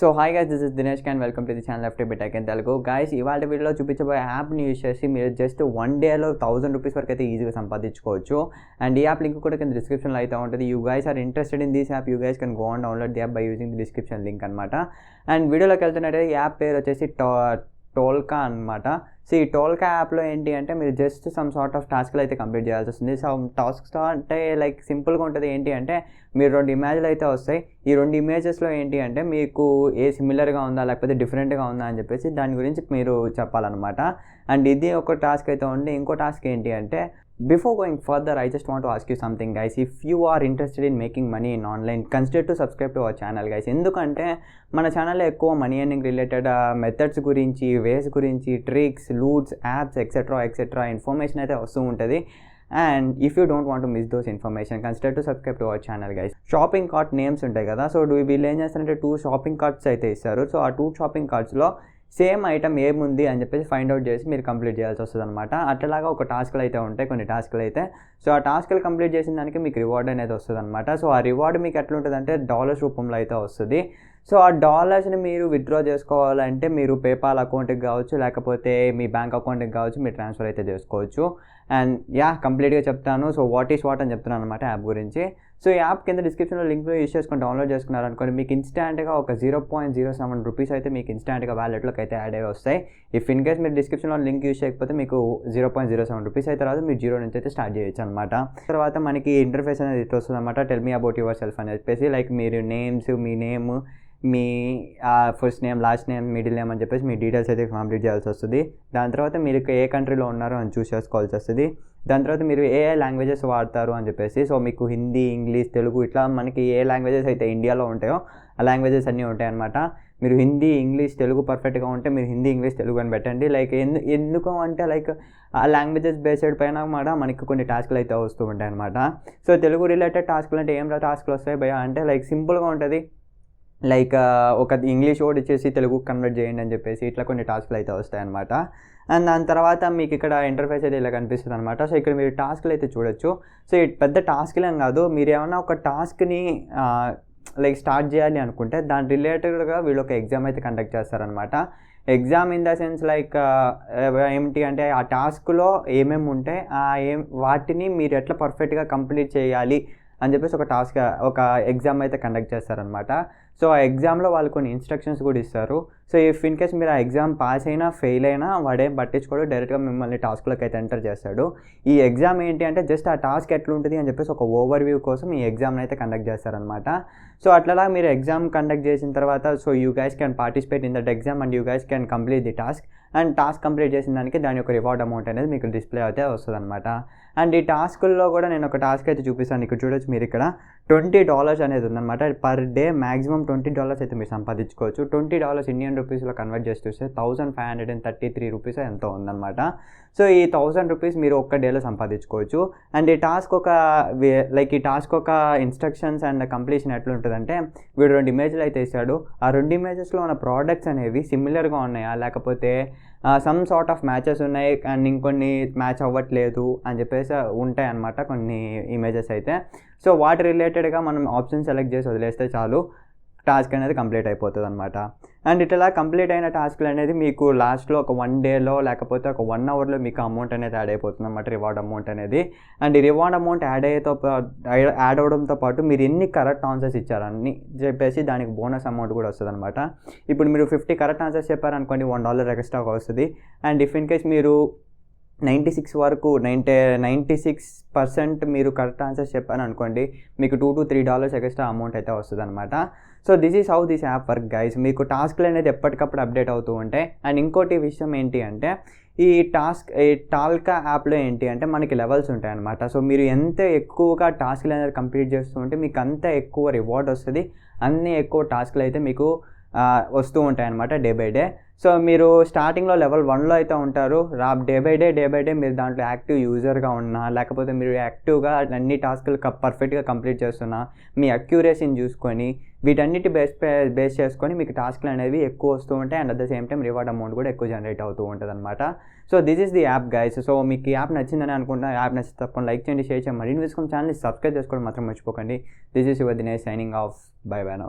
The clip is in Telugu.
So hi guys, this is Dinesh and welcome to the channel FT BTech in Telugu. Guys, ఇవాళ వీడియోలో చూపించబోయే యాప్ని యూజ్ చేసి మీరు జస్ట్ 1 డేలో 1000 రూపీస్ వరకు అయితే ఈజీగా సంపాదించుకోవచ్చు. అండ్ ఈ యాప్ లింక్ కూడా కింద డిస్క్రిప్షన్లో అయితే ఉంటుంది. You guys are interested in this app, you guys can go and download the app by using the description link అనమాట. అండ్ వీడియోలోకి వెళ్తున్నట్టే ఈ యాప్ పేరు వచ్చేసి టోల్కా అనమాట. సో ఈ టోల్కా యాప్లో ఏంటి అంటే మీరు జస్ట్ సమ్ సార్ట్ ఆఫ్ టాస్క్లు అయితే కంప్లీట్ చేయాల్సి వస్తుంది. సమ్ టాస్క్స్ అంటే లైక్ సింపుల్గా ఉంటుంది. ఏంటి అంటే మీరు 2 ఇమేజ్లు అయితే వస్తాయి. ఈ 2 ఇమేజెస్లో ఏంటి అంటే మీకు ఏ సిమిలర్గా ఉందా లేకపోతే డిఫరెంట్గా ఉందా అని చెప్పేసి దాని గురించి మీరు చెప్పాలన్నమాట. అండ్ ఇది ఒక టాస్క్ అయితే ఉంది. ఇంకో టాస్క్ ఏంటి అంటే, before going further, I just want to ask you something, guys. If you are interested in making money in online, consider to subscribe to our channel, guys. ఎందుకంటే మన ఛానల్లో ఎక్కువ మనీ ఎర్నింగ్ రిలేటెడ్ మెథడ్స్ గురించి, వేస్ గురించి, tricks, loots, apps etcetera information అయితే వస్తూ ఉంటుంది. And if you don't want to miss those information, consider to subscribe to our channel, guys. Shopping cart names ఉంటాయి కదా, సో వీళ్ళు ఏం చేస్తారంటే 2 షాపింగ్ కార్ట్స్ అయితే ఇస్తారు. సో ఆ 2 షాపింగ్ కార్ట్స్లో సేమ్ ఐటమ్ ఏముంది అని చెప్పేసి ఫైండ్ అవుట్ చేసి మీరు కంప్లీట్ చేయాల్సి వస్తుంది అనమాట. అట్లాగా ఒక టాస్క్లు అయితే ఉంటాయి, కొన్ని టాస్క్లు అయితే. సో ఆ టాస్క్లు కంప్లీట్ చేసిన దానికి మీకు రివార్డ్ అనేది వస్తుంది అనమాట. సో ఆ రివార్డ్ మీకు ఎట్లా ఉంటుంది అంటే డాలర్స్ రూపంలో అయితే వస్తుంది. సో ఆ డాలర్స్ని మీరు విత్డ్రా చేసుకోవాలంటే మీరు పేపాల్ అకౌంట్కి కావచ్చు, లేకపోతే మీ బ్యాంక్ అకౌంట్కి కావచ్చు, మీరు ట్రాన్స్ఫర్ అయితే చేసుకోవచ్చు. అండ్ కంప్లీట్గా చెప్తాను. సో వాట్ అని చెప్తున్నాను అనమాట యాప్ గురించి. సో ఈ యాప్ కింద డిస్క్రిప్షన్లో లింక్లో యూజ్ చేసుకొని డౌన్లోడ్ చేసుకున్నారనుకోండి, మీకు ఇన్స్టాంట్గా ఒక 0.07 రూపీస్ అయితే మీకు ఇన్స్టాంట్గా వ్యాలెట్లోకి అయితే యాడ్ అయ్యి వస్తాయి. ఇఫ్ ఇన్ కేస్ మీరు డిస్క్రిప్షన్లో లింక్ యూజ్ చేయకపోతే మీకు 0.07 రూపీస్ అయితే రాదు, మీరు 0 నుంచి అయితే స్టార్ట్ చేయొచ్చు అనమాట. తర్వాత మనకి ఇంటర్ఫేస్ అనేది ఇట్లా వస్తుంది అనమాట. Tell me about yourself అని చెప్పేసి, లైక్ మీరు నేమ్స్, మీ నేమ్, మీ first name, last name, middle name అని చెప్పేసి మీ డీటెయిల్స్ అయితే కంప్లీట్ చేయాల్సి వస్తుంది. దాని తర్వాత మీరు ఏ కంట్రీలో ఉన్నారో అని చూస్ చేసుకోవాల్సి వస్తుంది. దాని తర్వాత మీరు ఏ లాంగ్వేజెస్ వాడతారు అని చెప్పేసి, సో మీకు హిందీ, ఇంగ్లీష్, తెలుగు ఇట్లా మనకి ఏ లాంగ్వేజెస్ అయితే ఇండియాలో ఉంటాయో ఆ లాంగ్వేజెస్ అన్నీ ఉంటాయి అనమాట. మీరు హిందీ, ఇంగ్లీష్, తెలుగు పర్ఫెక్ట్గా ఉంటే మీరు హిందీ, ఇంగ్లీష్, తెలుగు అని పెట్టండి. లైక్ ఎందుకు అంటే లైక్ ఆ లాంగ్వేజెస్ బేస్డ్ పైన కూడా మనకి కొన్ని టాస్క్లు అయితే వస్తూ ఉంటాయి అనమాట. సో తెలుగు రిలేటెడ్ టాస్క్లు అంటే ఏం టాస్క్లు వస్తాయి భయ అంటే, లైక్ సింపుల్గా ఉంటుంది. లైక్ ఒక ఇంగ్లీష్ వర్డ్ ఇచ్చేసి తెలుగు కన్వర్ట్ చేయండి అని చెప్పేసి ఇట్లా కొన్ని టాస్క్లు అయితే వస్తాయి అనమాట. అండ్ దాని తర్వాత మీకు ఇక్కడ ఇంటర్ఫేస్ అయితే ఇలా కనిపిస్తుంది అనమాట. సో ఇక్కడ మీరు టాస్క్లు అయితే చూడొచ్చు. సో ఈ పెద్ద టాస్క్లు ఏం కాదు, మీరు ఏమన్నా ఒక టాస్క్ని లైక్ స్టార్ట్ చేయాలి అనుకుంటే దాని రిలేటెడ్గా వీళ్ళు ఒక ఎగ్జామ్ అయితే కండక్ట్ చేస్తారనమాట. Exam in the sense like ఏమిటి అంటే ఆ టాస్క్లో ఏమేమి ఉంటే వాటిని మీరు ఎట్లా పర్ఫెక్ట్గా కంప్లీట్ చేయాలి అని చెప్పేసి ఒక ఎగ్జామ్ అయితే కండక్ట్ చేస్తారనమాట. సో ఆ ఎగ్జామ్లో వాళ్ళు కొన్ని ఇన్స్ట్రక్షన్స్ కూడా ఇస్తారు. సో ఇఫ్ ఇన్ కేస్ మీరు ఆ ఎగ్జామ్ పాస్ అయినా ఫెయిల్ అయినా వాడేం పట్టించుకోడు, డైరెక్ట్గా మిమ్మల్ని టాస్క్లోకి అయితే ఎంటర్ చేస్తాడు. ఈ ఎగ్జామ్ ఏంటి అంటే జస్ట్ ఆ టాస్క్ ఎట్లుంటుంది అని చెప్పేసి ఒక ఓవర్ వ్యూ కోసం ఈ ఎగ్జామ్ని అయితే కండక్ట్ చేస్తారనమాట. సో అట్లా మీరు ఎగ్జామ్ కండక్ట్ చేసిన తర్వాత so you guys can participate in that exam and you guys can complete the task. And task complete చేసిన దానికి దాని యొక్క రివార్డ్ అమౌంట్ అనేది మీకు డిస్ప్లే అయితే వస్తుంది అనమాట. అండ్ ఈ టాస్కుల్లో కూడా నేను ఒక టాస్క్ అయితే చూపిస్తాను. ఇక్కడ చూడొచ్చు, మీరు ఇక్కడ $20 అనేది ఉందన్నమాట. పర్ డే మ్యాక్సిమం $20 అయితే మీరు సంపాదించుకోవచ్చు. $20 ఇండియన్ రూపీస్లో కన్వర్ట్ చేసి చూస్తే 1533 రూపీస్ ఎంతో ఉందన్నమాట. సో ఈ 1000 రూపీస్ మీరు ఒక్క డేలో సంపాదించుకోవచ్చు. అండ్ ఈ టాస్క్ ఈ టాస్క్ ఒక ఇన్స్ట్రక్షన్స్ అండ్ కంప్లీషన్ ఎట్లుంటుందంటే, వీడు 2 ఇమేజ్లు అయితే ఇస్తాడు. ఆ 2 ఇమేజెస్లో ఉన్న ప్రోడక్ట్స్ అనేవి సిమిలర్గా ఉన్నాయా లేకపోతే సమ్ సార్ట్ ఆఫ్ మ్యాచెస్ ఉన్నాయి అండ్ ఇంకొన్ని మ్యాచ్ అవ్వట్లేదు అని చెప్పేసి ఉంటాయి అన్నమాట కొన్ని ఇమేజెస్ అయితే. సో వాటి రిలేటెడ్గా మనం ఆప్షన్ సెలెక్ట్ చేసి వదిలేస్తే చాలు, టాస్క్ అనేది కంప్లీట్ అయిపోతుంది అనమాట. అండ్ ఇట్లా కంప్లీట్ అయిన టాస్క్లు అనేది మీకు లాస్ట్లో ఒక 1 డేలో లేకపోతే ఒక 1 అవర్లో మీకు అమౌంట్ అనేది యాడ్ అయిపోతుంది అనమాట, రివార్డ్ అమౌంట్ అనేది. అండ్ ఈ రివార్డ్ అమౌంట్ యాడ్ అవ్వడంతో పాటు మీరు ఎన్ని కరెక్ట్ ఆన్సర్స్ ఇచ్చారని చెప్పేసి దానికి బోనస్ అమౌంట్ కూడా వస్తుంది అనమాట. ఇప్పుడు మీరు 50 కరెక్ట్ ఆన్సర్స్ చెప్పారనుకోండి, $1 ఎక్స్ట్రాగా వస్తుంది. అండ్ ఇఫ్ ఇన్ కేస్ మీరు 96% మీరు కరెక్ట్ ఆన్సర్స్ చెప్పాను అనుకోండి, మీకు $2 to $3 ఎక్స్ట్రా అమౌంట్ అయితే వస్తుంది అనమాట. So this is how this app work, guys. మీకు టాస్క్లు అనేది ఎప్పటికప్పుడు అప్డేట్ అవుతూ ఉంటాయి. అండ్ ఇంకోటి విషయం ఏంటి అంటే ఈ టాల్కా యాప్లో ఏంటి అంటే మనకి లెవెల్స్ ఉంటాయి అనమాట. సో మీరు ఎంత ఎక్కువగా టాస్క్లు అనేది కంప్లీట్ చేస్తూ ఉంటే మీకు అంత ఎక్కువ రివార్డ్ వస్తుంది, అన్ని ఎక్కువ టాస్క్లు అయితే మీకు వస్తూ ఉంటాయి అనమాట డే బై డే. సో మీరు స్టార్టింగ్లో లెవెల్ 1లో అయితే ఉంటారు. డే బై డే మీరు దాంట్లో యాక్టివ్ యూజర్గా ఉన్నా లేకపోతే మీరు యాక్టివ్గా అన్ని టాస్కులు పర్ఫెక్ట్గా కంప్లీట్ చేస్తున్నా, మీ అక్యూరేసీని చూసుకొని వీటన్నిటి బేస్ చేసుకొని మీకు టాస్క్లు అనేవి ఎక్కువ వస్తూ ఉంటాయి. And at the same time reward amount కూడా ఎక్కువ జనరేట్ అవుతూ ఉంటుంది అనమాట. So this is the app, guys. So మీకు ఈ యాప్ నచ్చిందని అనుకుంటున్నా. యాప్ నచ్చితే తప్పకుండా లైక్ చేయండి, షేర్ చేయండి, మరిన్ని వేసుకొని ఛానల్ని సబ్స్క్రైబ్ చేసుకోవడం మాత్రం మర్చిపోకండి. This is your Dinesh signing off. By by now.